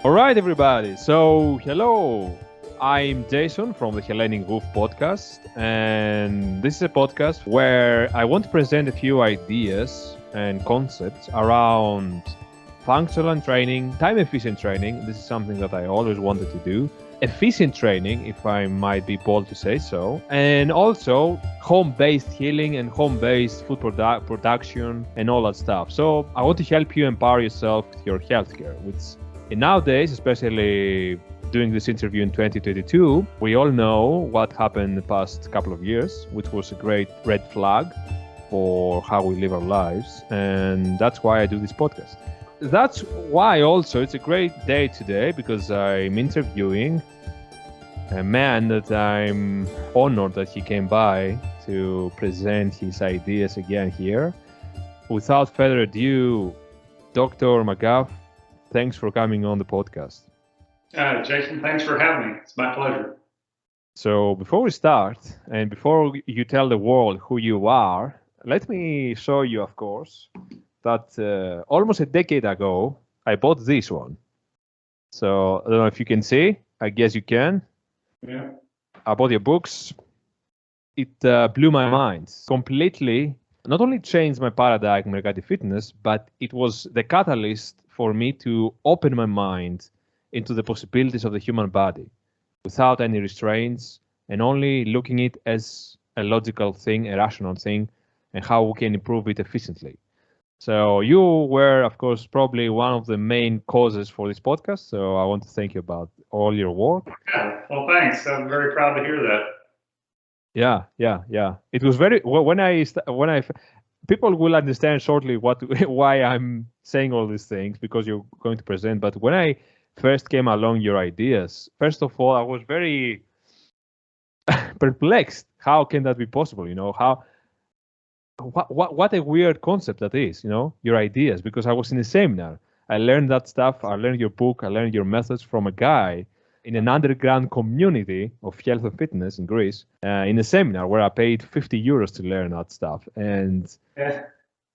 All right, everybody. So, hello. I'm Jason from the Hellenic Roof podcast, and this is a podcast where I want to present a few ideas and concepts around functional training, time efficient training. This is something that I always wanted to do. Efficient training, if I might be bold to say so, and also home-based healing and home-based food production and all that stuff. So I want to help you empower yourself with your healthcare, which and nowadays, especially doing this interview in 2022, we all know what happened the past couple of years, which was a great red flag for how we live our lives. And that's why I do this podcast. That's why also it's a great day today because I'm interviewing a man that I'm honored that he came by to present his ideas again here. Without further ado, Dr. McGuff, thanks for coming on the podcast. Jason, thanks for having me. It's my pleasure. So before we start, and before you tell the world who you are, let me show you, of course, that almost a decade ago, I bought this one. So I don't know if you can see. I guess you can. Yeah. I bought your books. It blew my mind completely. Not only changed my paradigm regarding fitness, but it was the catalyst for me to open my mind into the possibilities of the human body without any restraints and only looking at it as a logical thing, a rational thing, and how we can improve it efficiently. So you were, of course, probably one of the main causes for this podcast. So I want to thank you about all your work. Yeah. Well, thanks. I'm very proud to hear that. Yeah. It was very when I people will understand shortly why I'm saying all these things because you're going to present. But when I first came along your ideas, first of all, I was very perplexed. How can that be possible? What a weird concept that is. Your ideas, because I was in a seminar. I learned that stuff. I learned your book. I learned your methods from a guy in an underground community of health and fitness in Greece, in a seminar where I paid 50 euros to learn that stuff. And Yeah.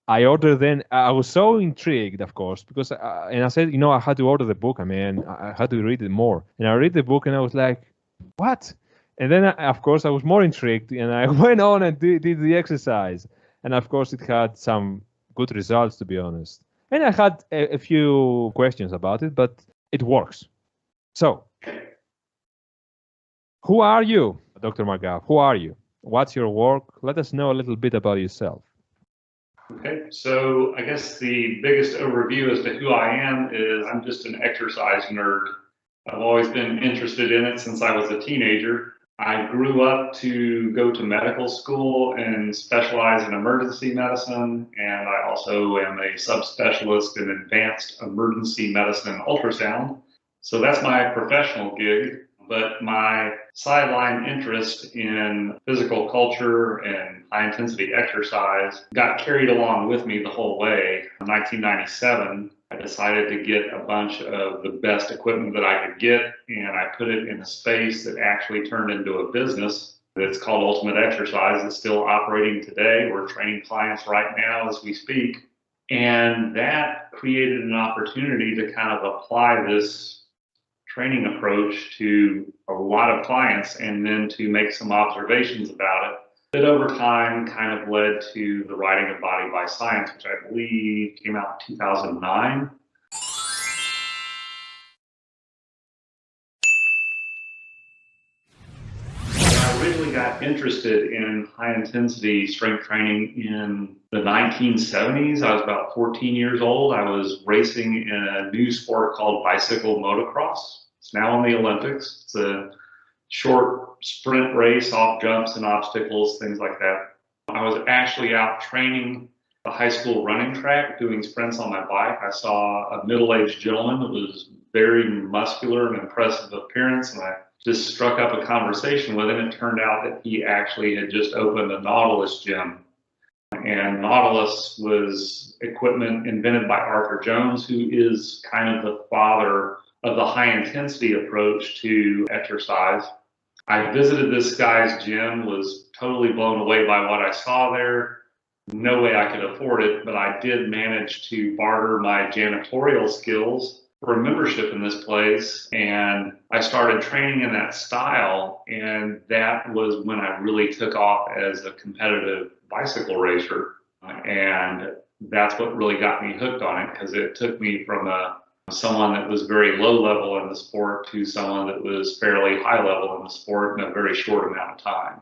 I ordered then, I was so intrigued, of course, because, and I said, I had to order the book. I mean, I had to read it more. And I read the book and I was like, what? And then, of course, I was more intrigued and I went on and did the exercise. And of course, it had some good results, to be honest. And I had a few questions about it, but it works. So, who are you, Dr. McGuff? Who are you? What's your work? Let us know a little bit about yourself. Okay. So I guess the biggest overview as to who I am is I'm just an exercise nerd. I've always been interested in it since I was a teenager. I grew up to go to medical school and specialize in emergency medicine, and I also am a subspecialist in advanced emergency medicine ultrasound. So that's my professional gig. But my sideline interest in physical culture and high intensity exercise got carried along with me the whole way. In 1997, I decided to get a bunch of the best equipment that I could get, and I put it in a space that actually turned into a business that's called Ultimate Exercise. It's still operating today. We're training clients right now as we speak. And that created an opportunity to kind of apply this training approach to a lot of clients and then to make some observations about it that over time kind of led to the writing of Body by Science, which I believe came out in 2009. I originally got interested in high intensity strength training in the 1970s. I was about 14 years old. I was racing in a new sport called bicycle motocross. It's now in the Olympics. It's a short sprint race off jumps and obstacles, things like that. I was actually out training the high school running track, doing sprints on my bike. I saw a middle-aged gentleman that was very muscular and impressive appearance, and I just struck up a conversation with him. It turned out that he actually had just opened a Nautilus gym. And Nautilus was equipment invented by Arthur Jones, who is kind of the father of the high intensity approach to exercise. I visited this guy's gym, was totally blown away by what I saw there. No way I could afford it, but I did manage to barter my janitorial skills for a membership in this place, and I started training in that style, and that was when I really took off as a competitive bicycle racer, and that's what really got me hooked on it, because it took me from someone that was very low level in the sport to someone that was fairly high level in the sport in a very short amount of time.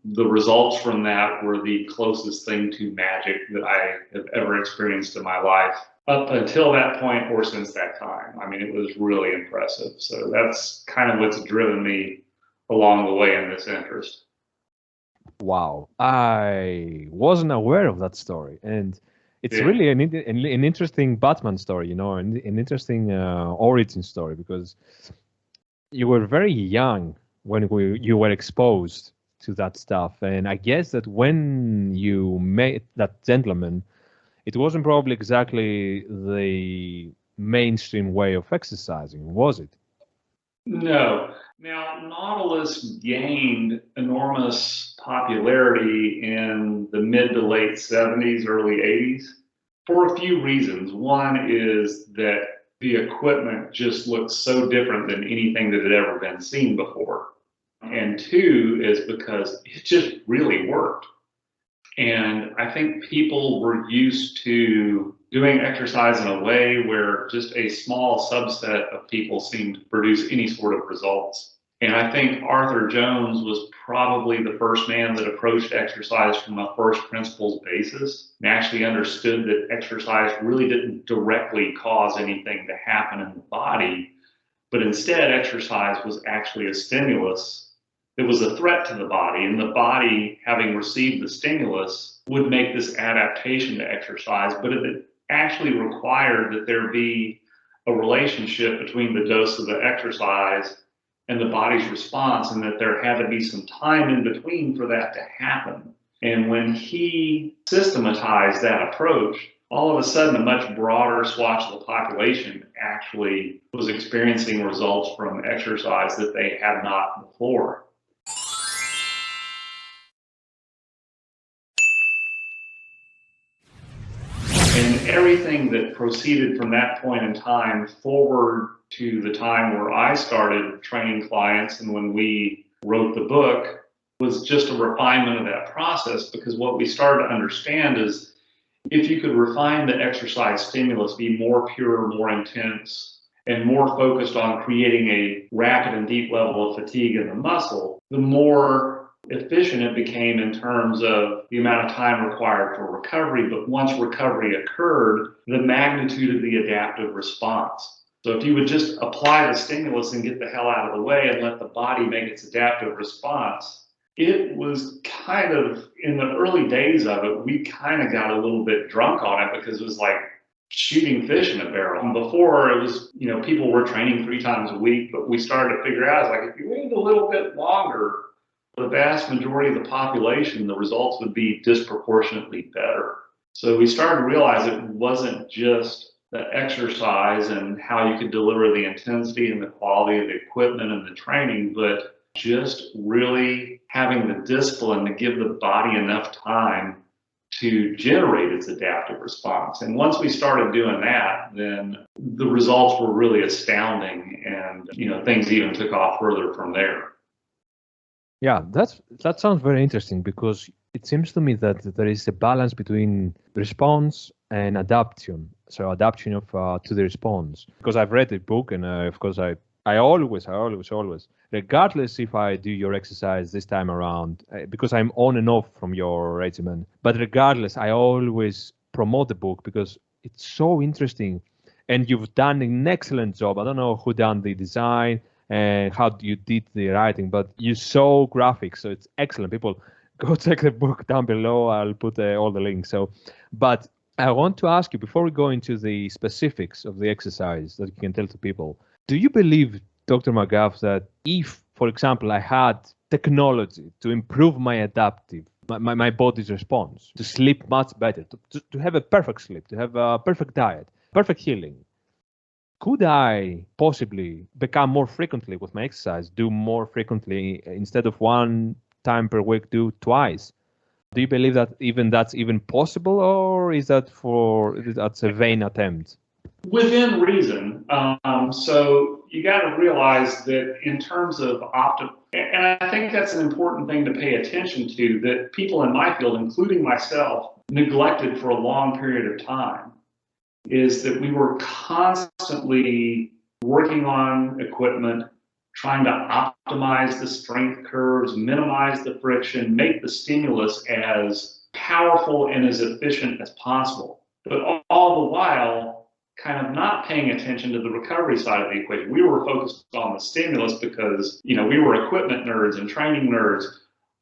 The results from that were the closest thing to magic that I have ever experienced in my life up until that point or since that time. I mean, it was really impressive. So that's kind of what's driven me along the way in this interest. Wow, I wasn't aware of that story, and it's really an interesting Batman story, an interesting origin story, because you were very young when you were exposed to that stuff, and I guess that when you met that gentleman, it wasn't probably exactly the mainstream way of exercising, was it? No. Now, Nautilus gained enormous popularity in the mid to late 70s, early 80s for a few reasons. One is that the equipment just looks so different than anything that had ever been seen before. And two is because it just really worked. And I think people were used to doing exercise in a way where just a small subset of people seemed to produce any sort of results. And I think Arthur Jones was probably the first man that approached exercise from a first principles basis and actually understood that exercise really didn't directly cause anything to happen in the body, but instead exercise was actually a stimulus. It was a threat to the body, and the body, having received the stimulus, would make this adaptation to exercise, but it actually required that there be a relationship between the dose of the exercise and the body's response, and that there had to be some time in between for that to happen. And when he systematized that approach, all of a sudden a much broader swatch of the population actually was experiencing results from exercise that they had not before. And everything that proceeded from that point in time forward to the time where I started training clients and when we wrote the book was just a refinement of that process, because what we started to understand is if you could refine the exercise stimulus, be more pure, more intense, and more focused on creating a rapid and deep level of fatigue in the muscle, the more efficient it became in terms of the amount of time required for recovery. But once recovery occurred, the magnitude of the adaptive response. So if you would just apply the stimulus and get the hell out of the way and let the body make its adaptive response, it was kind of, in the early days of it, we kind of got a little bit drunk on it, because it was like shooting fish in a barrel. And before, it was, people were training 3 times a week, but we started to figure out, like, if you waited a little bit longer, for the vast majority of the population, the results would be disproportionately better. So we started to realize it wasn't just the exercise and how you could deliver the intensity and the quality of the equipment and the training, but just really having the discipline to give the body enough time to generate its adaptive response. And once we started doing that, then the results were really astounding, and things even took off further from there. Yeah, that sounds very interesting, because it seems to me that there is a balance between response and adaptation. So adaptation to the response. Because I've read the book, and of course I always, regardless if I do your exercise this time around, because I'm on and off from your regimen, but regardless, I always promote the book because it's so interesting, and you've done an excellent job. I don't know who done the design and how you did the writing, but you're so graphic, so it's excellent. People, go check the book down below. I'll put all the links. But I want to ask you, before we go into the specifics of the exercise that you can tell to people, do you believe, Dr. McGuff, that if, for example, I had technology to improve my adaptive, my body's response, to sleep much better, to have a perfect sleep, to have a perfect diet, perfect healing, could I possibly become more frequently with my exercise, do more frequently instead of 1 time per week, do twice? Do you believe that that's even possible, or is that's a vain attempt? Within reason. So you got to realize that in terms of and I think that's an important thing to pay attention to, that people in my field, including myself, neglected for a long period of time, is that we were constantly working on equipment, trying to optimize the strength curves, minimize the friction, make the stimulus as powerful and as efficient as possible. But all the while, kind of not paying attention to the recovery side of the equation. We were focused on the stimulus because, we were equipment nerds and training nerds.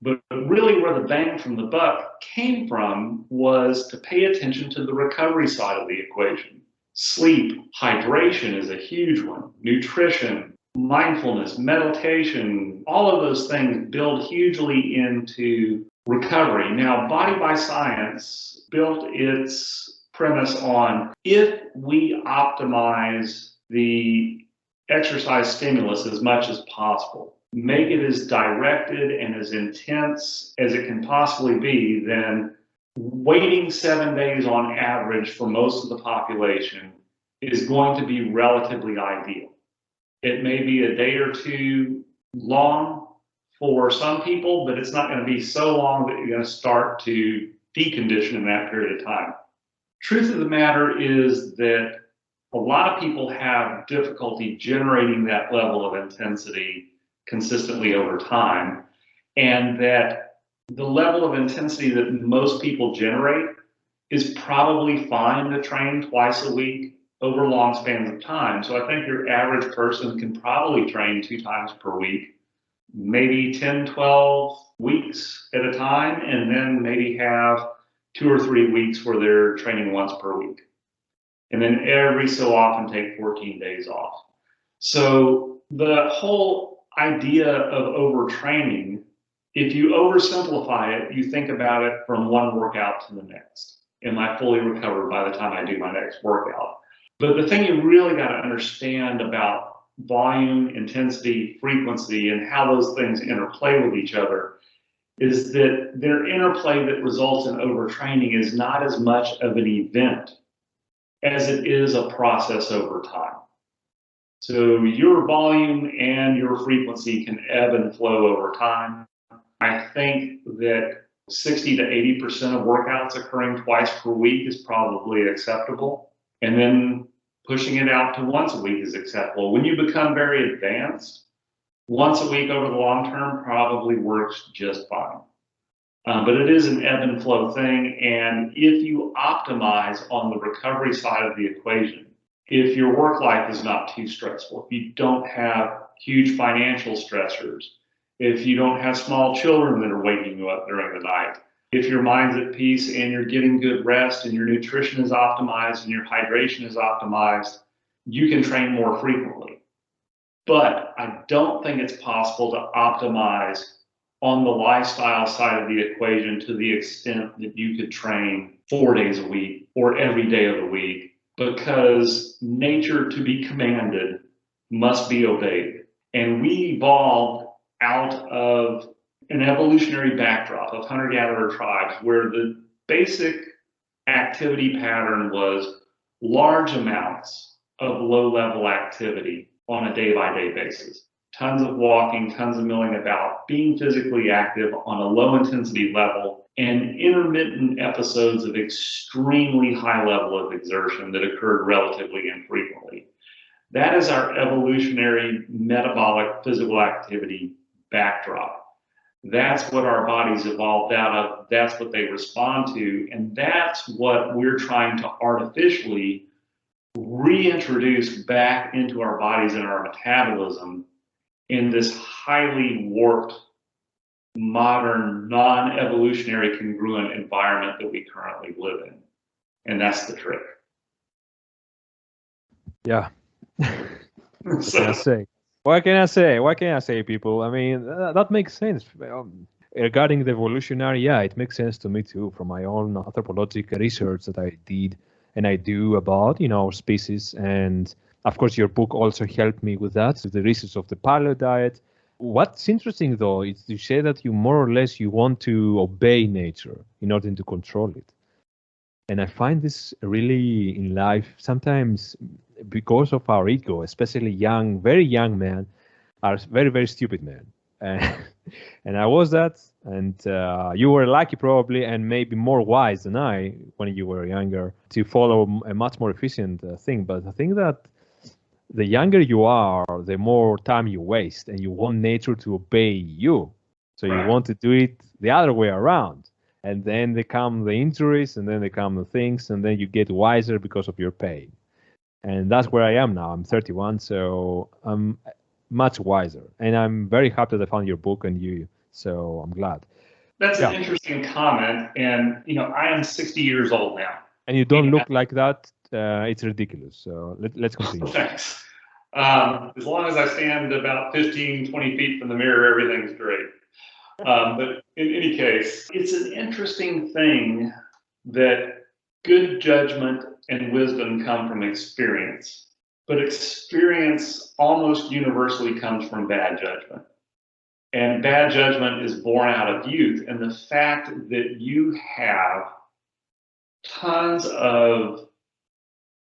But really where the bang from the buck came from was to pay attention to the recovery side of the equation. Sleep, hydration is a huge one. Nutrition, mindfulness, meditation, all of those things build hugely into recovery. Now, Body by Science built its premise on, if we optimize the exercise stimulus as much as possible, make it as directed and as intense as it can possibly be, then waiting 7 days on average for most of the population is going to be relatively ideal. It may be a day or two long for some people, but it's not going to be so long that you're going to start to decondition in that period of time. Truth of the matter is that a lot of people have difficulty generating that level of intensity consistently over time, and that the level of intensity that most people generate is probably fine to train twice a week over long spans of time. So I think your average person can probably train 2 times per week, maybe 10, 12 weeks at a time, and then maybe have 2 or 3 weeks where they're training once per week. And then every so often take 14 days off. So the whole idea of overtraining, if you oversimplify it, you think about it from one workout to the next. Am I fully recovered by the time I do my next workout? But the thing you really got to understand about volume, intensity, frequency, and how those things interplay with each other is that their interplay that results in overtraining is not as much of an event as it is a process over time. So your volume and your frequency can ebb and flow over time. I think that 60 to 80% of workouts occurring twice per week is probably acceptable. And then pushing it out to once a week is acceptable. When you become very advanced, once a week over the long term probably works just fine. But it is an ebb and flow thing. And if you optimize on the recovery side of the equation, if your work life is not too stressful, if you don't have huge financial stressors, if you don't have small children that are waking you up during the night, if your mind's at peace and you're getting good rest and your nutrition is optimized and your hydration is optimized, you can train more frequently. But I don't think it's possible to optimize on the lifestyle side of the equation to the extent that you could train 4 days a week or every day of the week, because nature to be commanded must be obeyed. And we evolved out of an evolutionary backdrop of hunter-gatherer tribes where the basic activity pattern was large amounts of low-level activity on a day-by-day basis. Tons of walking, tons of milling about, being physically active on a low-intensity level, and intermittent episodes of extremely high level of exertion that occurred relatively infrequently. That is our evolutionary metabolic physical activity backdrop. That's what our bodies evolved out of. That's what they respond to. And that's what we're trying to artificially reintroduce back into our bodies and our metabolism in this highly warped, modern, non-evolutionary congruent environment that we currently live in. And that's the trick. Yeah. What can I say? What can I say? What can I say, people? I mean, that makes sense. Regarding the evolutionary, yeah, it makes sense to me too, from my own anthropological research that I did and I do about, our species. And of course, your book also helped me with that, the research of the paleo diet. What's interesting, though, is you say that you more or less you want to obey nature in order to control it. And I find this really in life sometimes because of our ego, especially young, very young men are very, very stupid men. And, and I was that, and you were lucky probably, and maybe more wise than I when you were younger to follow a much more efficient thing. But I think that the younger you are, the more time you waste, and you want nature to obey you. So you want to do it the other way around. And then they come the injuries, and then they come the things, and then you get wiser because of your pain. And that's where I am now. I'm 31, so I'm much wiser. And I'm very happy that I found your book and you. So I'm glad. That's an interesting comment. And, I am 60 years old now. And you don't look like that. It's ridiculous. So let's continue. Thanks. As long as I stand about 15, 20 feet from the mirror, everything's great. But in any case, it's an interesting thing that good judgment and wisdom come from experience, but experience almost universally comes from bad judgment. And bad judgment is born out of youth. And the fact that you have tons of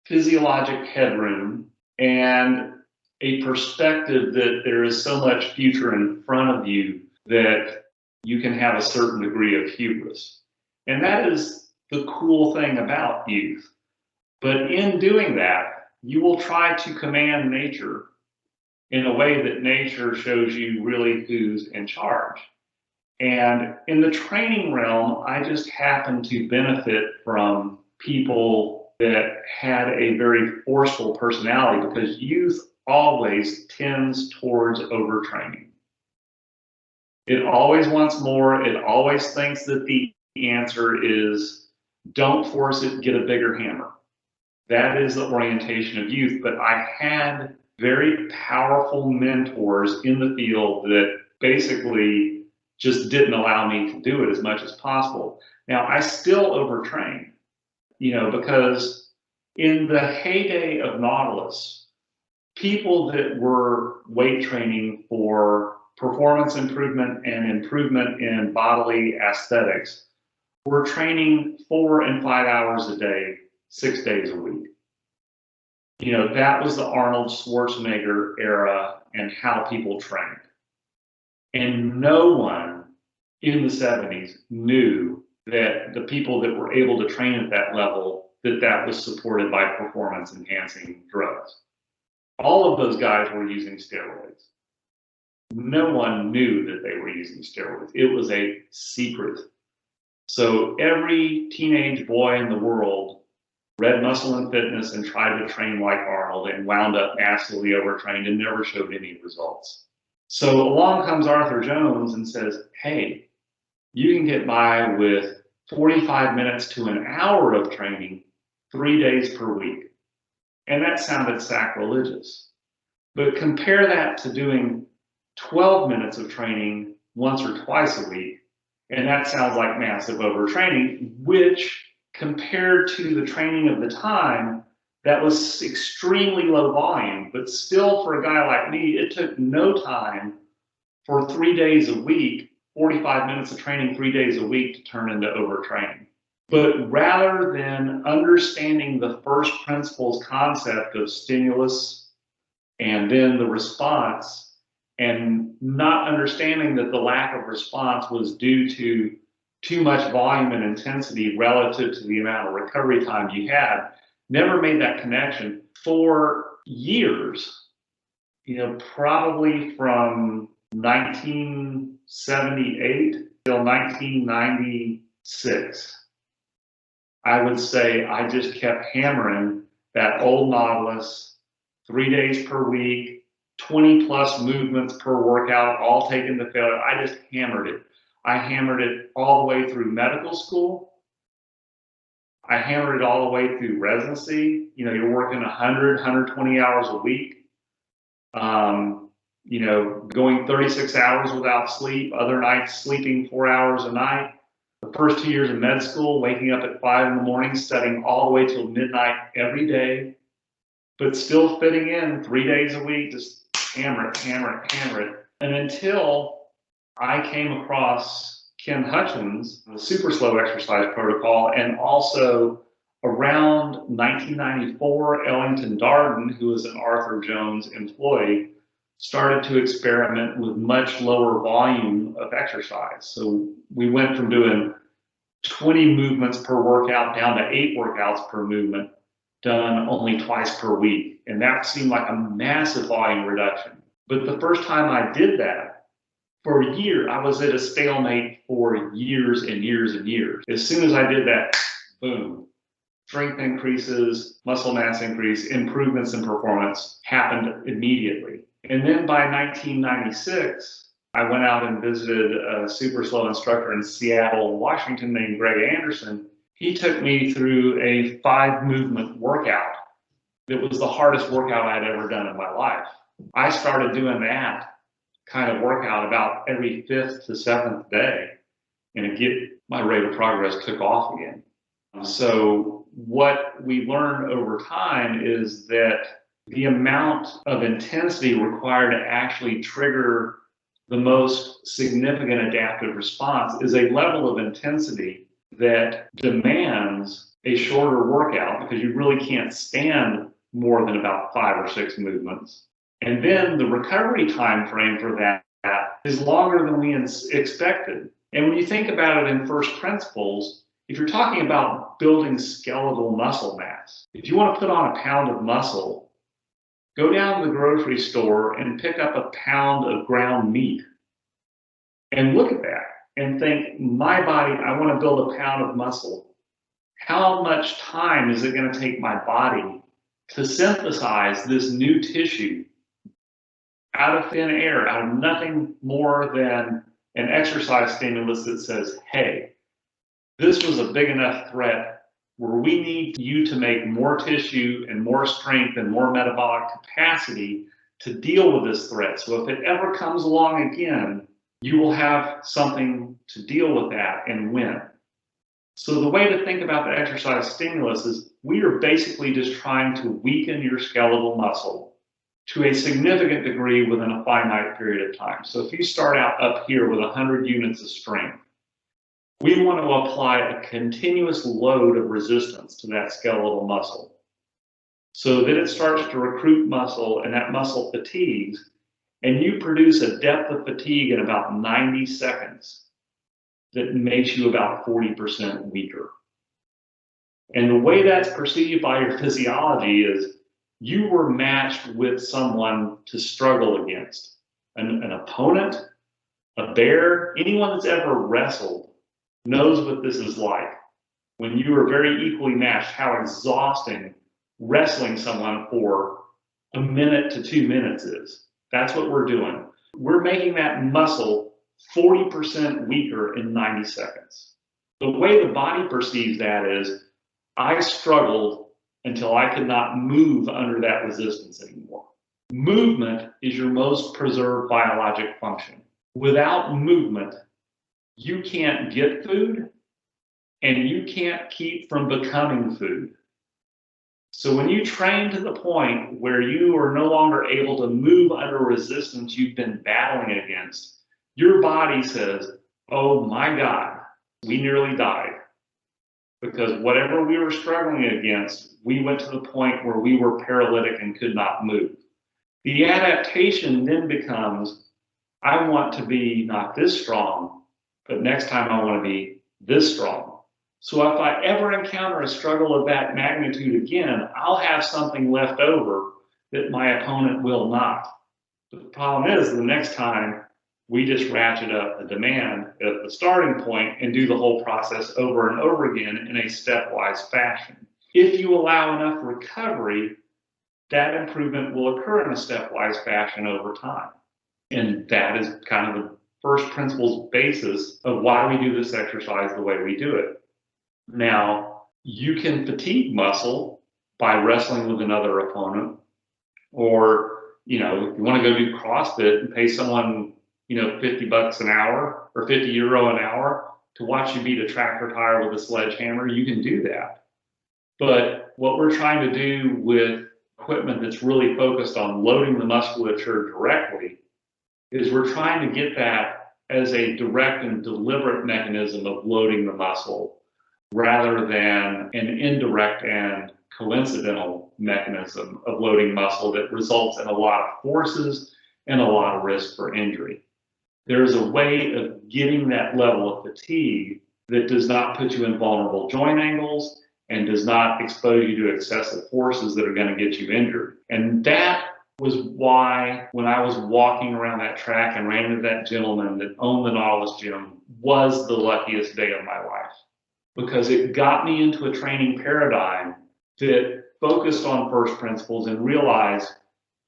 physiologic headroom and a perspective that there is so much future in front of you that you can have a certain degree of hubris. And that is the cool thing about youth. But in doing that, you will try to command nature in a way that nature shows you really who's in charge. And in the training realm, I just happen to benefit from people that had a very forceful personality, because youth always tends towards overtraining. It always wants more. It always thinks that the answer is don't force it, get a bigger hammer. That is the orientation of youth. But I had very powerful mentors in the field that basically just didn't allow me to do it as much as possible. Now, I still overtrain, because in the heyday of Nautilus, people that were weight training for performance improvement and improvement in bodily aesthetics were training 4 and 5 hours a day, 6 days a week. That was the Arnold Schwarzenegger era and how people trained. And no one in the 70s knew that the people that were able to train at that level, that was supported by performance enhancing drugs. All of those guys were using steroids. No one knew that they were using steroids. It was a secret. So every teenage boy in the world read Muscle and Fitness and tried to train like Arnold and wound up massively overtrained and never showed any results. So along comes Arthur Jones and says, hey, you can get by with 45 minutes to an hour of training 3 days per week. And that sounded sacrilegious. But compare that to doing 12 minutes of training once or twice a week, and that sounds like massive overtraining, which compared to the training of the time, that was extremely low volume. But still, for a guy like me, it took no time for 3 days a week, 45 minutes of training 3 days a week to turn into overtraining. But rather than understanding the first principles concept of stimulus and then the response, and not understanding that the lack of response was due to too much volume and intensity relative to the amount of recovery time you had, never made that connection for years, probably from 1978 till 1996. I would say I just kept hammering that old Nautilus, 3 days per week, 20 plus movements per workout, all taken to failure. I just hammered it. I hammered it all the way through medical school. I hammered it all the way through residency. You're working 100, 120 hours a week. Going 36 hours without sleep, other nights sleeping 4 hours a night. The first 2 years of med school, waking up at 5 in the morning, studying all the way till midnight every day, but still fitting in 3 days a week, just hammer it. And until I came across Ken Hutchins, the super slow exercise protocol, and also around 1994, Ellington Darden, who was an Arthur Jones employee, started to experiment with much lower volume of exercise. So we went from doing 20 movements per workout down to 8 workouts per movement, done only twice per week. And that seemed like a massive volume reduction. But the first time I did that, for a year, I was at a stalemate for years and years and years. As soon as I did that, boom, strength increases, muscle mass increase, improvements in performance happened immediately. And then by 1996, I went out and visited a super slow instructor in Seattle, Washington, named Greg Anderson. He took me through a 5-movement workout that was the hardest workout I'd ever done in my life. I started doing that kind of workout about every 5th to 7th day, and my rate of progress took off again. So what we learned over time is that the amount of intensity required to actually trigger the most significant adaptive response is a level of intensity that demands a shorter workout, because you really can't stand more than about 5 or 6 movements. And then the recovery time frame for that is longer than we expected. And when you think about it in first principles, if you're talking about building skeletal muscle mass, if you want to put on a pound of muscle, go down to the grocery store and pick up a pound of ground meat and look at that and think, my body, I want to build a pound of muscle. How much time is it going to take my body to synthesize this new tissue out of thin air, out of nothing more than an exercise stimulus that says, hey, this was a big enough threat where we need you to make more tissue and more strength and more metabolic capacity to deal with this threat. So if it ever comes along again, you will have something to deal with that and win. So the way to think about the exercise stimulus is we are basically just trying to weaken your skeletal muscle to a significant degree within a finite period of time. So if you start out up here with 100 units of strength, we want to apply a continuous load of resistance to that skeletal muscle so that it starts to recruit muscle and that muscle fatigues, and you produce a depth of fatigue in about 90 seconds that makes you about 40% weaker. And the way that's perceived by your physiology is you were matched with someone to struggle against, an opponent, a bear. Anyone that's ever wrestled knows what this is like. When you are very equally matched, how exhausting wrestling someone for a minute to 2 minutes is. That's what we're doing. We're making that muscle 40% weaker in 90 seconds. The way the body perceives that is, I struggled until I could not move under that resistance anymore. Movement is your most preserved biologic function. Without movement, you can't get food and you can't keep from becoming food. So when you train to the point where you are no longer able to move under resistance you've been battling against, your body says, oh my God, we nearly died. Because whatever we were struggling against, we went to the point where we were paralytic and could not move. The adaptation then becomes, I want to be not this strong, but next time I want to be this strong. So if I ever encounter a struggle of that magnitude again, I'll have something left over that my opponent will not. But the problem is, the next time, we just ratchet up the demand at the starting point and do the whole process over and over again in a stepwise fashion. If you allow enough recovery, that improvement will occur in a stepwise fashion over time. And that is kind of the first principles basis of why we do this exercise the way we do it. Now, you can fatigue muscle by wrestling with another opponent, or, if you want to go do CrossFit and pay someone, $50 an hour or €50 an hour to watch you beat a tractor tire with a sledgehammer, you can do that. But what we're trying to do with equipment that's really focused on loading the musculature directly is we're trying to get that as a direct and deliberate mechanism of loading the muscle, rather than an indirect and coincidental mechanism of loading muscle that results in a lot of forces and a lot of risk for injury. There's a way of getting that level of fatigue that does not put you in vulnerable joint angles and does not expose you to excessive forces that are going to get you injured. And that was why when I was walking around that track and ran into that gentleman that owned the Nautilus gym was the luckiest day of my life, because it got me into a training paradigm that focused on first principles and realized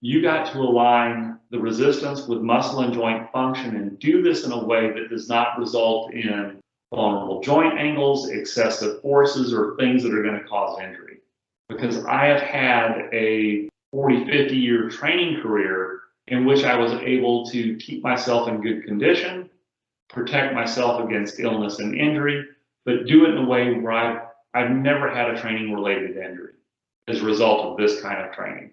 you got to align the resistance with muscle and joint function and do this in a way that does not result in vulnerable joint angles, excessive forces, or things that are going to cause injury. Because I have had a 40, 50-year training career in which I was able to keep myself in good condition, protect myself against illness and injury, but do it in a way where I've never had a training-related injury as a result of this kind of training.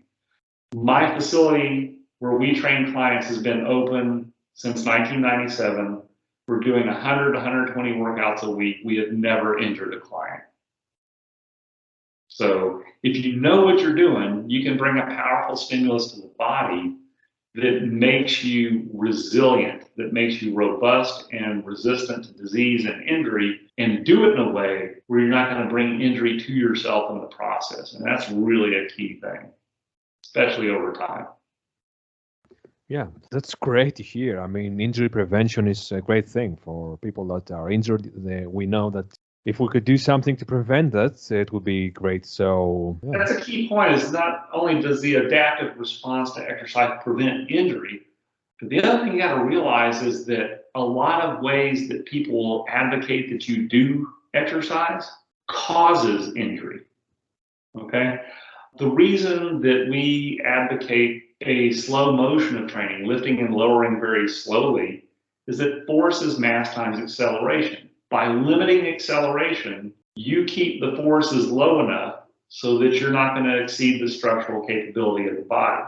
My facility where we train clients has been open since 1997. We're doing 100 to 120 workouts a week. We have never injured a client. So if you know what you're doing, you can bring a powerful stimulus to the body that makes you resilient, that makes you robust and resistant to disease and injury, and do it in a way where you're not going to bring injury to yourself in the process. And that's really a key thing, especially over time. Yeah, that's great to hear. I mean, injury prevention is a great thing for people that are injured. We know that if we could do something to prevent that, it would be great. So yeah. That's a key point, is not only does the adaptive response to exercise prevent injury, but the other thing you got to realize is that a lot of ways that people will advocate that you do exercise causes injury, okay? The reason that we advocate a slow motion of training, lifting and lowering very slowly, is that force is mass times acceleration. By limiting acceleration, you keep the forces low enough so that you're not going to exceed the structural capability of the body.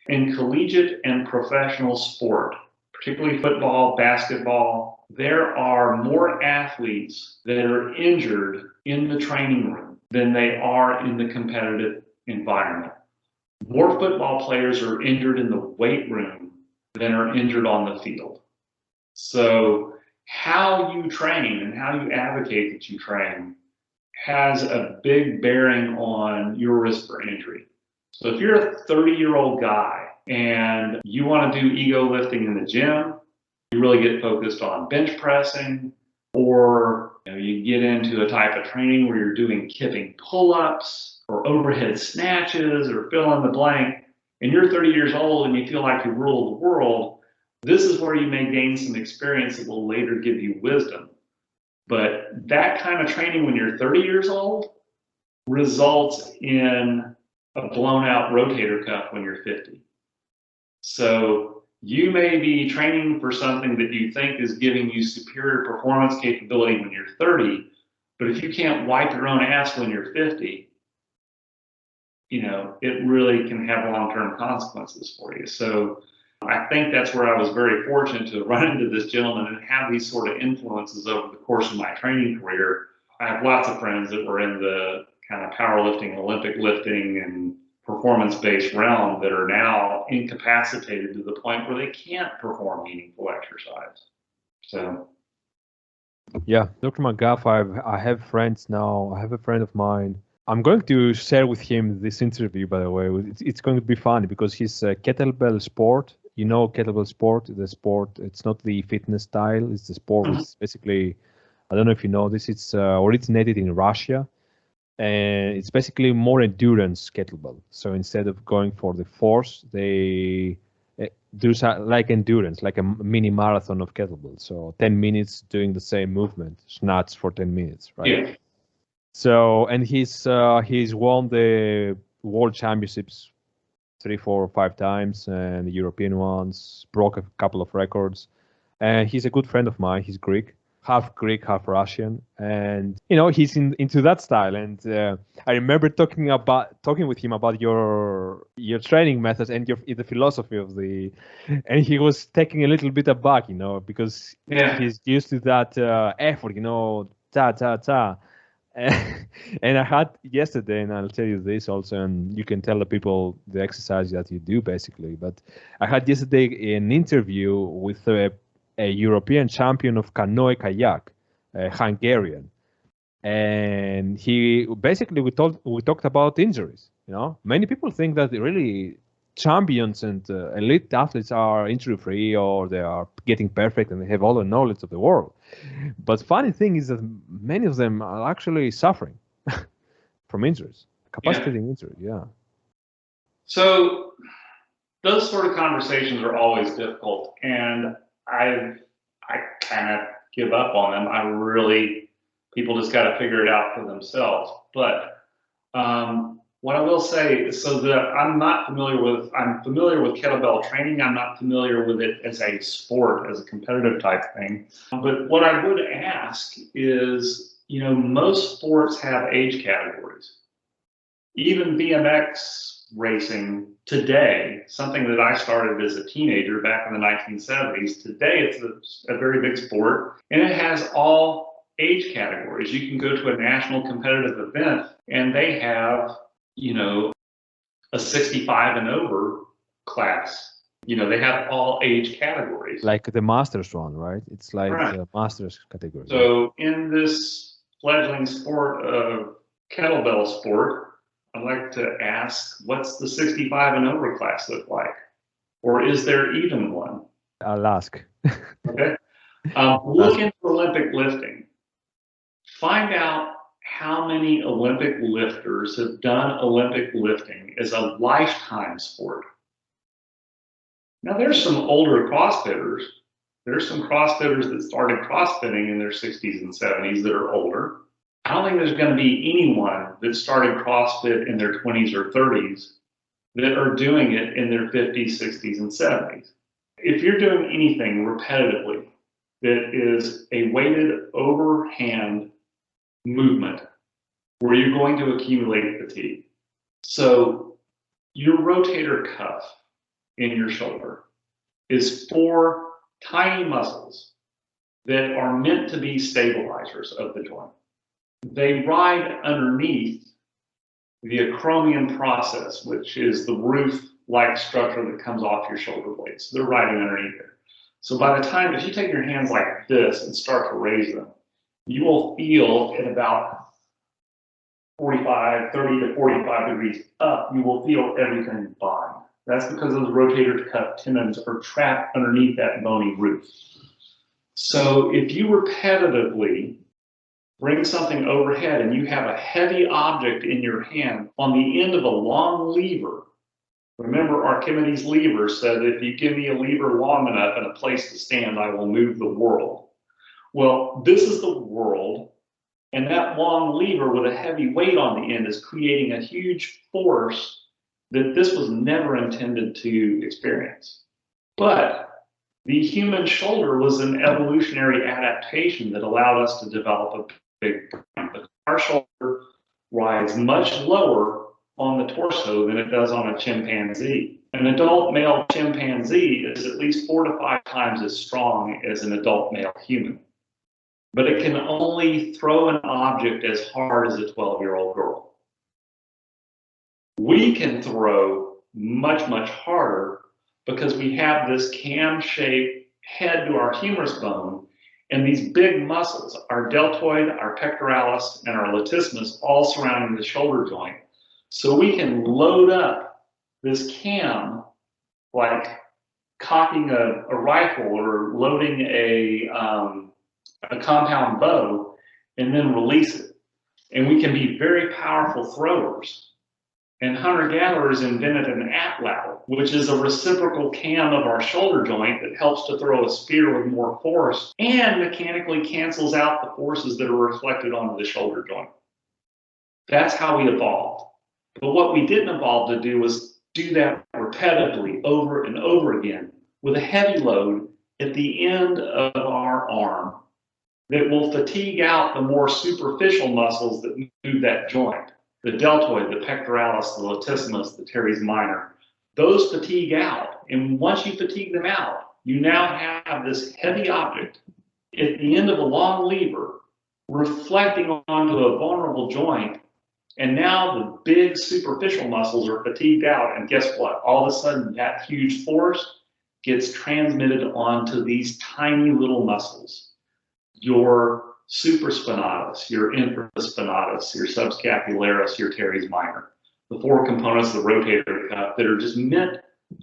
In collegiate and professional sport, particularly football, basketball, there are more athletes that are injured in the training room than they are in the competitive environment. More football players are injured in the weight room than are injured on the field. So how you train and how you advocate that you train has a big bearing on your risk for injury. So if you're a 30-year-old guy and you want to do ego lifting in the gym, you really get focused on bench pressing, or you get into a type of training where you're doing kipping pull-ups or overhead snatches or fill in the blank, and you're 30 years old and you feel like you rule the world, this is where you may gain some experience that will later give you wisdom. But that kind of training when you're 30 years old results in a blown out rotator cuff when you're 50. So you may be training for something that you think is giving you superior performance capability when you're 30, but if you can't wipe your own ass when you're 50, it really can have long-term consequences for you. So I think that's where I was very fortunate to run into this gentleman and have these sort of influences over the course of my training career. I have lots of friends that were in the kind of powerlifting, Olympic lifting, and performance-based realm that are now incapacitated to the point where they can't perform meaningful exercise. So, yeah, Dr. McGuff, I have friends now. I have a friend of mine. I'm going to share with him this interview, by the way. It's going to be funny because he's a kettlebell sport. Kettlebell sport, the sport, it's not the fitness style, it's the sport. It's basically, I don't know if you know this, it's originated in Russia, and it's basically more endurance kettlebell. So instead of going for the force, they do like endurance, like a mini marathon of kettlebell. So 10 minutes doing the same movement, snatch for 10 minutes, right? yeah. So, and he's won the world championships 3, 4, or 5 times, and the European ones, broke a couple of records. And he's a good friend of mine. He's Greek, half Russian, and he's into that style. And I remember talking with him about your training methods and the philosophy of and he was taking a little bit aback, because he's used to that effort, ta ta ta. And I had yesterday, and I'll tell you this also, and you can tell the people the exercise that you do basically. But I had yesterday an interview with a European champion of canoe kayak, a Hungarian, and he basically we talked about injuries. You know, many people think that really champions and elite athletes are injury free or they are getting perfect and they have all the knowledge of the world. But funny thing is that many of them are actually suffering from injuries, Yeah. capacitating injury. Yeah. So those sort of conversations are always difficult, and I kind of give up on them. People just got to figure it out for themselves. But what I will say is, so that I'm familiar with kettlebell training. I'm not familiar with it as a sport, as a competitive type thing. But what I would ask is, most sports have age categories. Even BMX racing today, something that I started as a teenager back in the 1970s, today it's a very big sport, and it has all age categories. You can go to a national competitive event and they have, a 65 and over class. They have all age categories. Like the masters one, right? It's like Right. the masters category. So in this fledgling sport of kettlebell sport, I'd like to ask, what's the 65 and over class look like? Or is there even one? I'll ask. Okay. Look into Olympic lifting. Find out how many Olympic lifters have done Olympic lifting as a lifetime sport. Now, there's some older CrossFitters. There's some CrossFitters that started CrossFitting in their 60s and 70s that are older. I don't think there's going to be anyone that started CrossFit in their 20s or 30s that are doing it in their 50s, 60s, and 70s. If you're doing anything repetitively that is a weighted overhand movement where you're going to accumulate fatigue. So your rotator cuff in your shoulder is 4 tiny muscles that are meant to be stabilizers of the joint. They ride underneath the acromion process, which is the roof-like structure that comes off your shoulder blades. They're riding underneath it. So by the time, if you take your hands like this and start to raise them, you will feel at about 30 to 45 degrees up, you will feel everything bind. That's because those rotator cuff tendons are trapped underneath that bony roof. So if you repetitively bring something overhead and you have a heavy object in your hand on the end of a long lever, remember Archimedes' lever said, if you give me a lever long enough and a place to stand, I will move the world. Well, this is the world, and that long lever with a heavy weight on the end is creating a huge force that this was never intended to experience. But the human shoulder was an evolutionary adaptation that allowed us to develop a big brain. But our shoulder rides much lower on the torso than it does on a chimpanzee. An adult male chimpanzee is at least 4 to 5 times as strong as an adult male human. But it can only throw an object as hard as a 12-year-old girl. We can throw much, much harder because we have this cam-shaped head to our humerus bone and these big muscles, our deltoid, our pectoralis, and our latissimus, all surrounding the shoulder joint. So we can load up this cam like cocking a rifle or loading a compound bow and then release it. And we can be very powerful throwers. And hunter-gatherers invented an atlatl, which is a reciprocal cam of our shoulder joint that helps to throw a spear with more force and mechanically cancels out the forces that are reflected onto the shoulder joint. That's how we evolved. But what we didn't evolve to do was do that repetitively over and over again with a heavy load at the end of our arm that will fatigue out the more superficial muscles that move that joint. The deltoid, the pectoralis, the latissimus, the teres minor, those fatigue out. And once you fatigue them out, you now have this heavy object at the end of a long lever reflecting onto a vulnerable joint. And now the big superficial muscles are fatigued out. And guess what? All of a sudden, that huge force gets transmitted onto these tiny little muscles. Your supraspinatus, your infraspinatus, your subscapularis, your teres minor. The four components of the rotator cuff that are just meant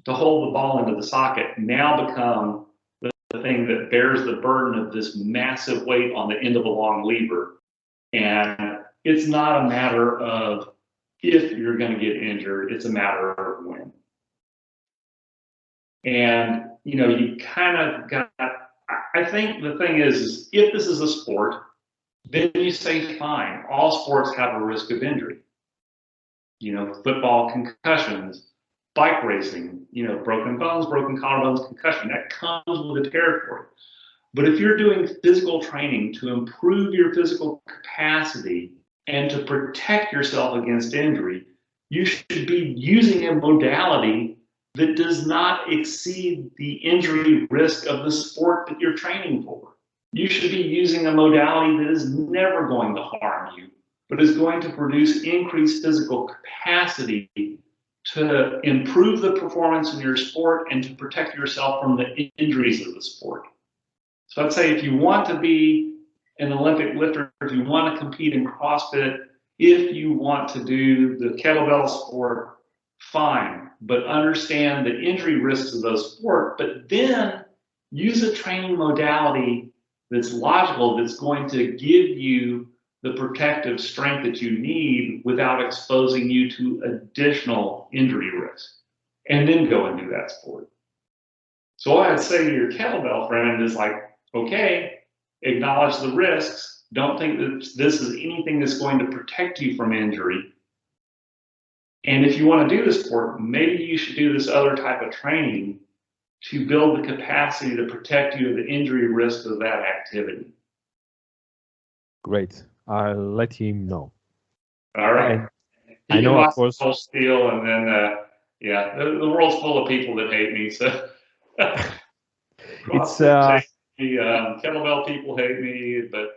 to hold the ball into the socket now become the thing that bears the burden of this massive weight on the end of a long lever. And it's not a matter of if you're going to get injured, it's a matter of when. And, you know, you kind of got, I think the thing is if this is a sport, then you say, fine, all sports have a risk of injury. You know, football, concussions, bike racing, you know, broken bones, broken collarbones, concussion, that comes with the territory. But if you're doing physical training to improve your physical capacity and to protect yourself against injury, you should be using a modality that does not exceed the injury risk of the sport that you're training for. You should be using a modality that is never going to harm you, but is going to produce increased physical capacity to improve the performance in your sport and to protect yourself from the injuries of the sport. So I'd say if you want to be an Olympic lifter, if you want to compete in CrossFit, if you want to do the kettlebell sport, fine, but understand the injury risks of those sports, but then use a training modality that's logical, that's going to give you the protective strength that you need without exposing you to additional injury risk, and then go and do that sport. So what I'd say to your kettlebell friend is like, okay, acknowledge the risks. Don't think that this is anything that's going to protect you from injury. And if you want to do this sport, maybe you should do this other type of training to build the capacity to protect you of the injury risk of that activity. Great. I'll let him know. All right. I know, of course. Steel, and then yeah, the world's full of people that hate me. So it's kettlebell people hate me, but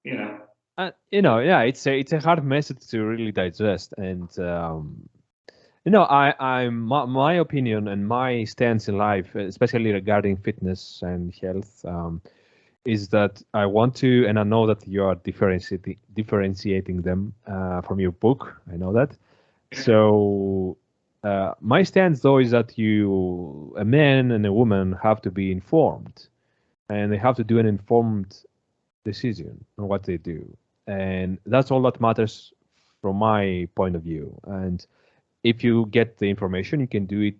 you know. Yeah, it's a hard message to really digest, and my opinion and my stance in life, especially regarding fitness and health, is that I want to, and I know that you are differentiating them from your book. I know that. So my stance, though, is that a man and a woman, have to be informed, and they have to do an informed decision on what they do. And that's all that matters from my point of view. And if you get the information, you can do it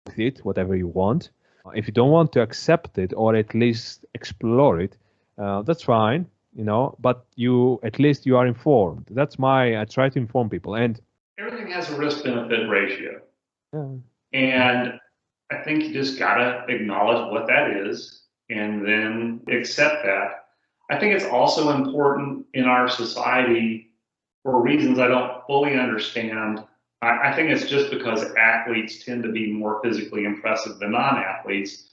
with it, whatever you want. If you don't want to accept it or at least explore it, that's fine, but at least you are informed. I try to inform people. And everything has a risk-benefit ratio. Yeah. And I think you just gotta acknowledge what that is and then accept that. I think it's also important in our society, for reasons I don't fully understand. I think it's just because athletes tend to be more physically impressive than non-athletes.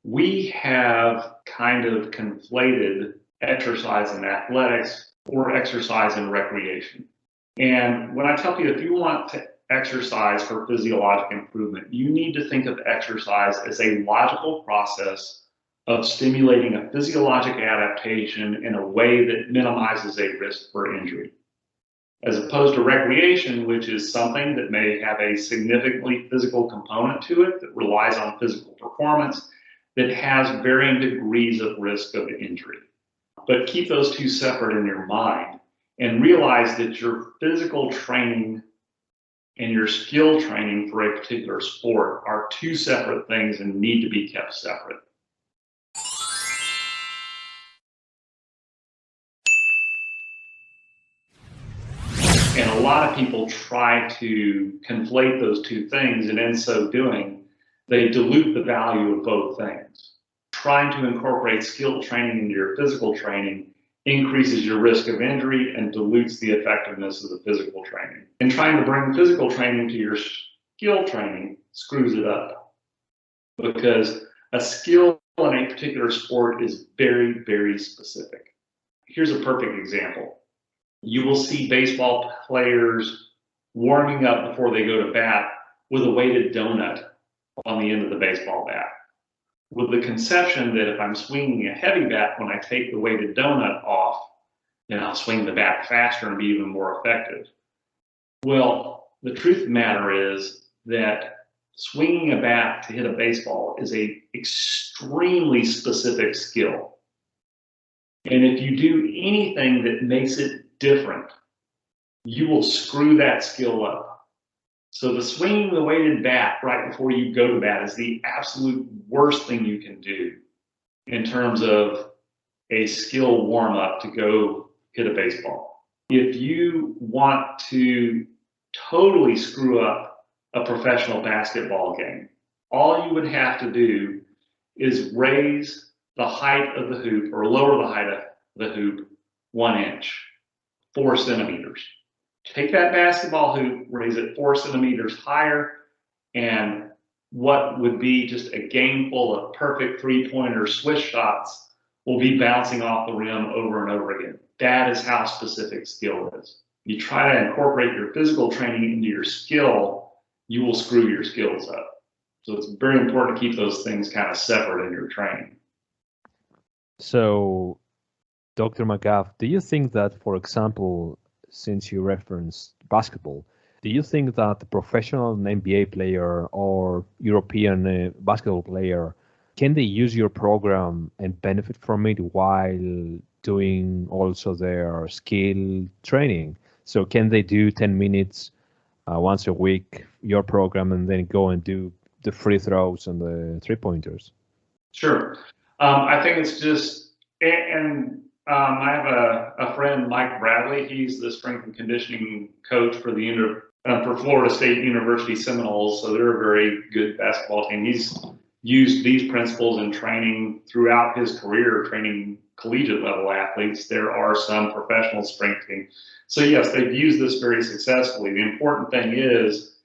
We have kind of conflated exercise and athletics or exercise and recreation. And when I tell you, if you want to exercise for physiologic improvement, you need to think of exercise as a logical process of stimulating a physiologic adaptation in a way that minimizes a risk for injury, as opposed to recreation, which is something that may have a significantly physical component to it that relies on physical performance, that has varying degrees of risk of injury. But keep those two separate in your mind and realize that your physical training and your skill training for a particular sport are two separate things and need to be kept separate. And a lot of people try to conflate those two things, and in so doing, they dilute the value of both things. Trying to incorporate skill training into your physical training increases your risk of injury and dilutes the effectiveness of the physical training. And trying to bring physical training to your skill training screws it up, because a skill in a particular sport is very, very specific. here's a perfect example. You will see baseball players warming up before they go to bat with a weighted donut on the end of the baseball bat, with the conception that if I'm swinging a heavy bat, when I take the weighted donut off, then I'll swing the bat faster and be even more effective. Well, the truth of the matter is that swinging a bat to hit a baseball is a extremely specific skill. And if you do anything that makes it different, you will screw that skill up. So the swinging the weighted bat right before you go to bat is the absolute worst thing you can do in terms of a skill warm-up to go hit a baseball. If you want to totally screw up a professional basketball game, all you would have to do is raise the height of the hoop or lower the height of the hoop 1 inch, 4 centimeters. Take that basketball hoop, raise it 4 centimeters higher, and what would be just a game full of perfect three-pointer swish shots will be bouncing off the rim over and over again. That is how specific skill is. You try to incorporate your physical training into your skill, you will screw your skills up. So it's very important to keep those things kind of separate in your training. So, Dr. McGuff, do you think that, for example, since you referenced basketball, do you think that the professional NBA player or European basketball player, can they use your program and benefit from it while doing also their skill training? So can they do 10 minutes once a week, your program, and then go and do the free throws and the three-pointers? Sure. I think it's just, I have a friend, Mike Bradley. He's the strength and conditioning coach for for Florida State University Seminoles. So they're a very good basketball team. He's used these principles in training throughout his career, training collegiate level athletes. There are some professional strength teams. So yes, they've used this very successfully. The important thing is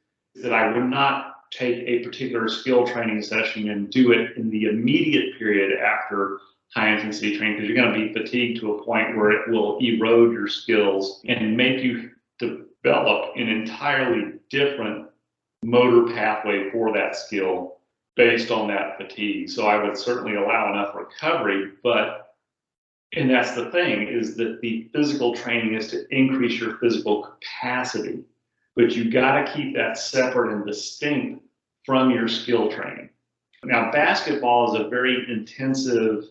that I would not take a particular skill training session and do it in the immediate period after high intensity training, because you're going to be fatigued to a point where it will erode your skills and make you develop an entirely different motor pathway for that skill based on that fatigue. So I would certainly allow enough recovery, and that's the thing, is that the physical training is to increase your physical capacity, but you got to keep that separate and distinct from your skill training. Now, basketball is a very intensive,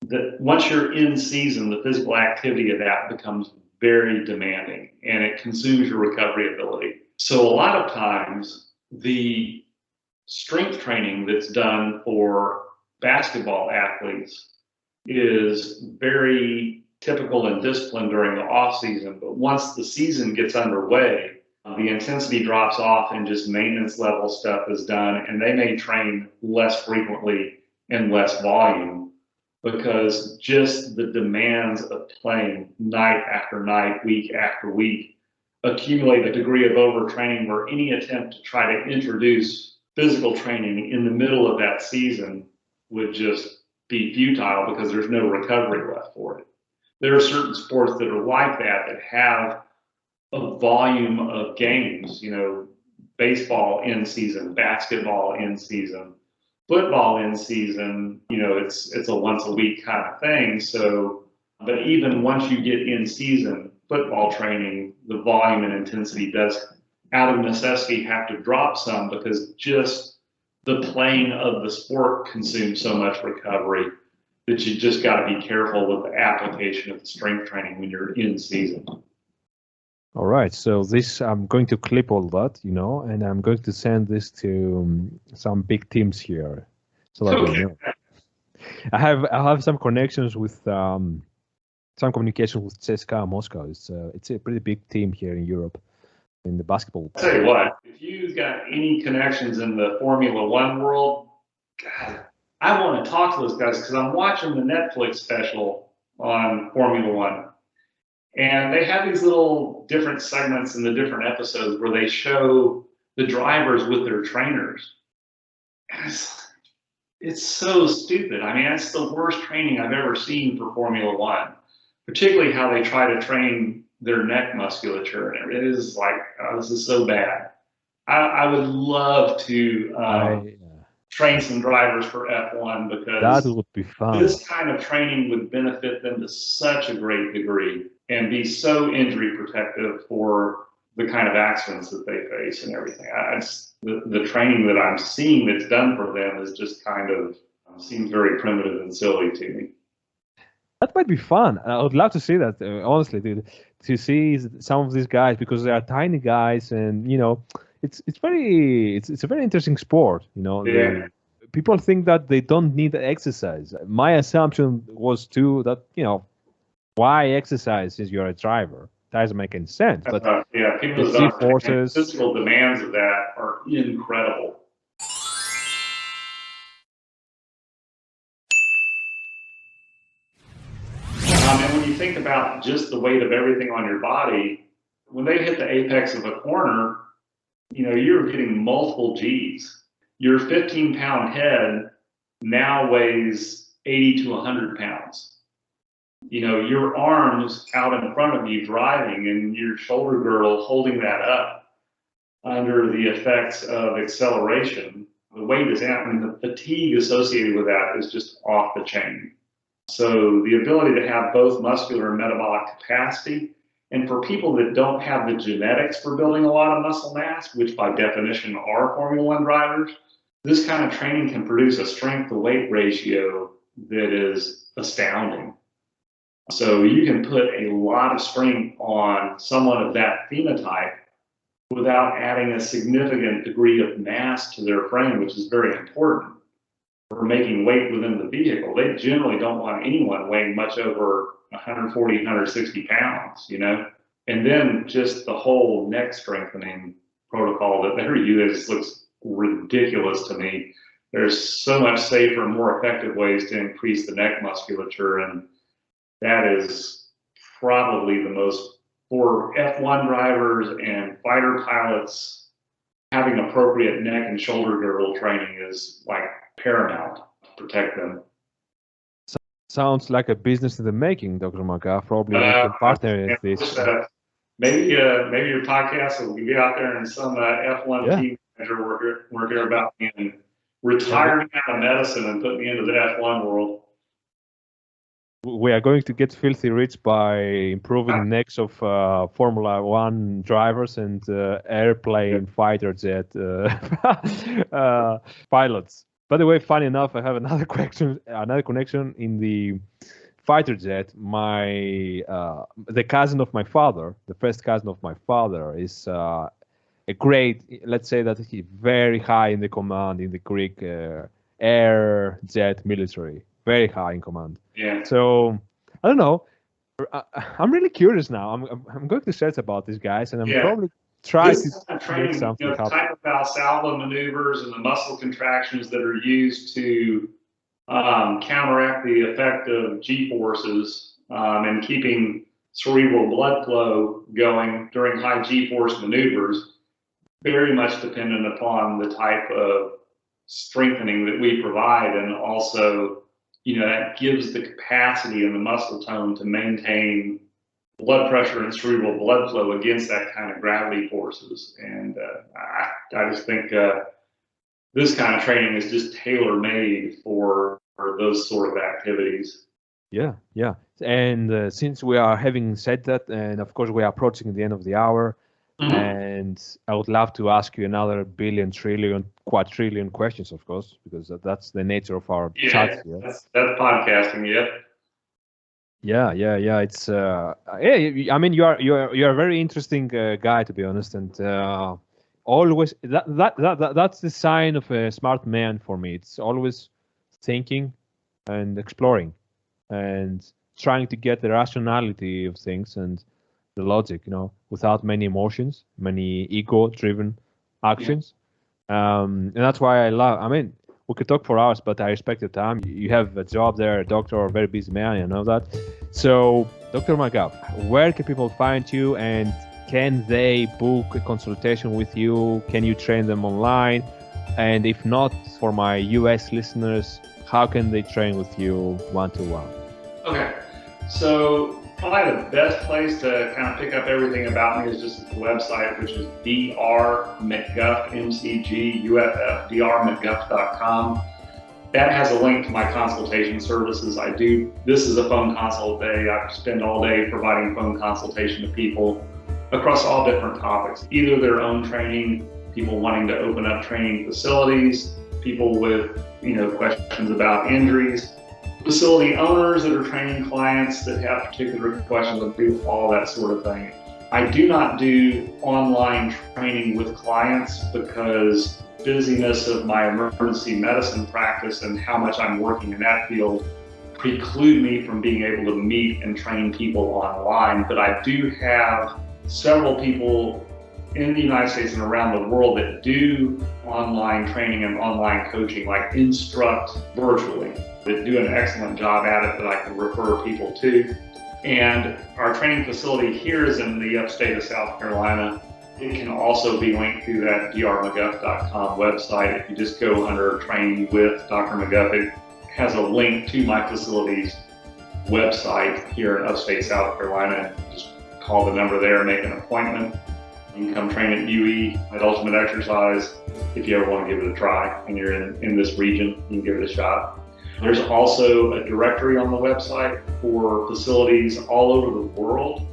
that once you're in season, the physical activity of that becomes very demanding and it consumes your recovery ability. So a lot of times the strength training that's done for basketball athletes is very typical and disciplined during the off season, but once the season gets underway, the intensity drops off and just maintenance level stuff is done, and they may train less frequently and less volume because just the demands of playing night after night, week after week, accumulate a degree of overtraining where any attempt to try to introduce physical training in the middle of that season would just be futile because there's no recovery left for it. There are certain sports that are like that have a volume of games, baseball in season, basketball in season, football in season, it's a once a week kind of thing. So, but even once you get in season football training, the volume and intensity does out of necessity have to drop some because just the playing of the sport consumes so much recovery that you just got to be careful with the application of the strength training when you're in season. All right, so this, I'm going to clip all that, and I'm going to send this to some big teams here, so that we know. I have some connections with some communication with CSKA Moscow. It's a pretty big team here in Europe in the basketball. I'll tell you what, if you've got any connections in the Formula One world, God, I want to talk to those guys because I'm watching the Netflix special on Formula One. And they have these little different segments in the different episodes where they show the drivers with their trainers. And it's so stupid. I mean, that's the worst training I've ever seen for Formula One. particularly how they try to train their neck musculature. And it is like, oh, this is so bad. I would love to train some drivers for F1 that because would be fun. this kind of training would benefit them to such a great degree and be so injury protective for the kind of accidents that they face and everything. The training that I'm seeing that's done for them is just kind of seems very primitive and silly to me. That might be fun. I would love to see that, honestly, dude. To see some of these guys, because they are tiny guys, and it's a very interesting sport. Yeah. People think that they don't need exercise. My assumption was too that why exercise if you're a driver? Doesn't make any sense. But yeah, people the forces, physical demands of that are incredible. And when you think about just the weight of everything on your body, when they hit the apex of a corner, you're getting multiple G's. Your 15-pound head now weighs 80 to 100 pounds. Your arms out in front of you driving and your shoulder girdle holding that up under the effects of acceleration. The weight is out, and the fatigue associated with that is just off the chain. So the ability to have both muscular and metabolic capacity, and for people that don't have the genetics for building a lot of muscle mass, which by definition are Formula One drivers, this kind of training can produce a strength to weight ratio that is astounding. So you can put a lot of strength on someone of that phenotype without adding a significant degree of mass to their frame, which is very important for making weight within the vehicle. They generally don't want anyone weighing much over 140, 160 pounds, And then just the whole neck strengthening protocol that they're using looks ridiculous to me. There's so much safer, more effective ways to increase the neck musculature, and that is probably the most, for F1 drivers and fighter pilots, having appropriate neck and shoulder girdle training is like paramount to protect them. Sounds like a business in the making, Dr. McGuff. Probably we can partner with this. Maybe your podcast will be out there and some F1 team manager will hear about me and retiring out of medicine and put me into the F1 world. We are going to get filthy rich by improving necks of Formula One drivers and airplane fighter jet pilots. By the way, funny enough, I have another connection in the fighter jet. The cousin of my father, the first cousin of my father, is a great. Let's say that he's very high in the command in the Greek air jet military. Very high in command. Yeah. So I don't know. I'm really curious now. I'm going to search about these guys, and I'm probably try to make something happen. Type of Valsalva maneuvers and the muscle contractions that are used to counteract the effect of G forces and keeping cerebral blood flow going during high G force maneuvers, very much dependent upon the type of strengthening that we provide, and also that gives the capacity and the muscle tone to maintain blood pressure and cerebral blood flow against that kind of gravity forces. And I just think this kind of training is just tailor-made for those sort of activities. Yeah. And since we are having said that, and of course we are approaching the end of the hour, and I would love to ask you another billion, trillion, quadrillion questions, of course, because that's the nature of our chat here. That's podcasting, Yeah. It's I mean, you're a very interesting guy, to be honest, and always that's the sign of a smart man for me. It's always thinking and exploring and trying to get the rationality of things and the logic, without many emotions, many ego-driven actions. And that's why I mean, we could talk for hours, but I respect your time. You have a job there, a doctor, or a very busy man, I know that. So, Dr. McGuff, where can people find you, and can they book a consultation with you? Can you train them online? And if not, for my US listeners, how can they train with you one-to-one? Okay, so Probably the best place to kind of pick up everything about me is just the website, which is drmcguff, McGuff, drmcguff.com. That has a link to my consultation services. This is a phone consult day. I spend all day providing phone consultation to people across all different topics, either their own training, people wanting to open up training facilities, people with, questions about injuries, facility owners that are training clients that have particular questions, and do all that sort of thing. I do not do online training with clients because busyness of my emergency medicine practice and how much I'm working in that field preclude me from being able to meet and train people online. But I do have several people in the United States and around the world that do online training and online coaching, like instruct virtually, that do an excellent job at it that I can refer people to. And our training facility here is in the upstate of South Carolina. It can also be linked through that drmcguff.com website. If you just go under Train with Dr. McGuff, it has a link to my facility's website here in upstate South Carolina. Just call the number there and make an appointment. You can come train at UE at Ultimate Exercise if you ever want to give it a try and you're in this region, you can give it a shot. There's also a directory on the website for facilities all over the world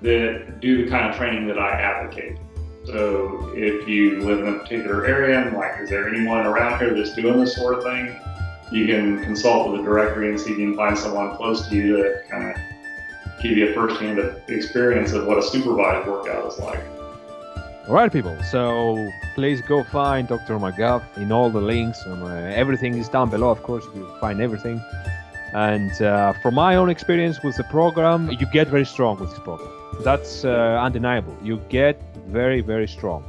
that do the kind of training that I advocate. So if you live in a particular area and is there anyone around here that's doing this sort of thing, you can consult with the directory and see if you can find someone close to you to kind of give you a first-hand experience of what a supervised workout is like. All right, people. So please go find Dr. McGuff in all the links. Everything is down below, of course. You can find everything. And from my own experience with the program, you get very strong with this program. That's undeniable. You get very, very strong.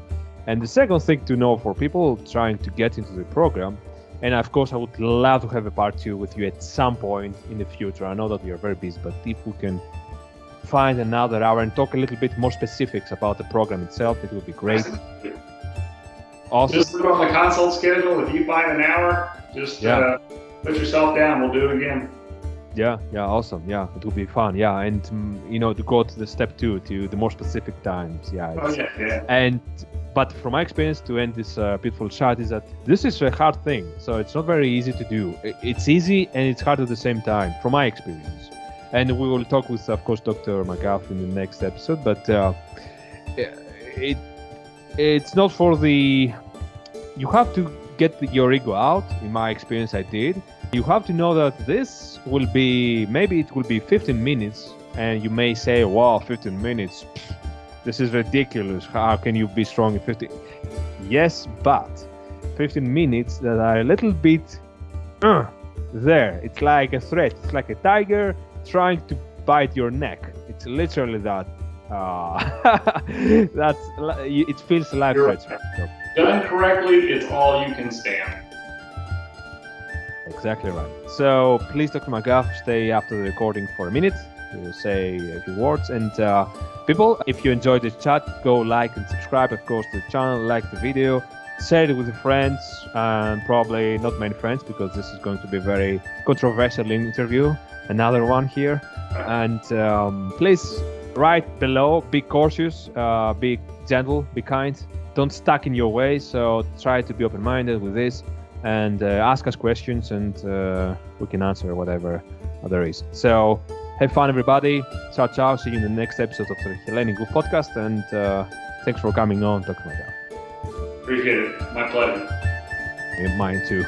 And the second thing to know for people trying to get into the program, and of course, I would love to have a part 2 with you at some point in the future. I know that we are very busy, but if we can find another hour and talk a little bit more specifics about the program itself, it would be great. Awesome. Just put on the consult schedule. If you find an hour, just put yourself down. We'll do it again. Yeah, awesome. Yeah, it will be fun. Yeah, and to go to the step 2, to the more specific times. Yeah. But from my experience, to end this beautiful chat, is that this is a hard thing. So it's not very easy to do. It's easy and it's hard at the same time, from my experience. And we will talk with, of course, Dr. McGuff in the next episode. But it's not for the. You have to get your ego out. In my experience, I did. You have to know that this will be, maybe it will be 15 minutes, and you may say, wow, 15 minutes, this is ridiculous. How can you be strong in 15? Yes, but 15 minutes that are a little bit there. It's like a threat. It's like a tiger trying to bite your neck. It's literally that. It feels like threat. Done correctly, it's all you can stand. Exactly right. So please, Dr. McGuff, stay after the recording for a minute to say a few words. And people, if you enjoyed this chat, go like and subscribe, of course, to the channel, like the video, share it with your friends, and probably not many friends, because this is going to be a very controversial interview, another one here. And please write below, be cautious, be gentle, be kind, don't stuck in your way. So try to be open-minded with this. And ask us questions, and we can answer whatever there is. So have fun, everybody. Ciao. See you in the next episode of the Hellenic Goof podcast. And thanks for coming on, Dr. McGuff. Appreciate it. My pleasure. And mine too.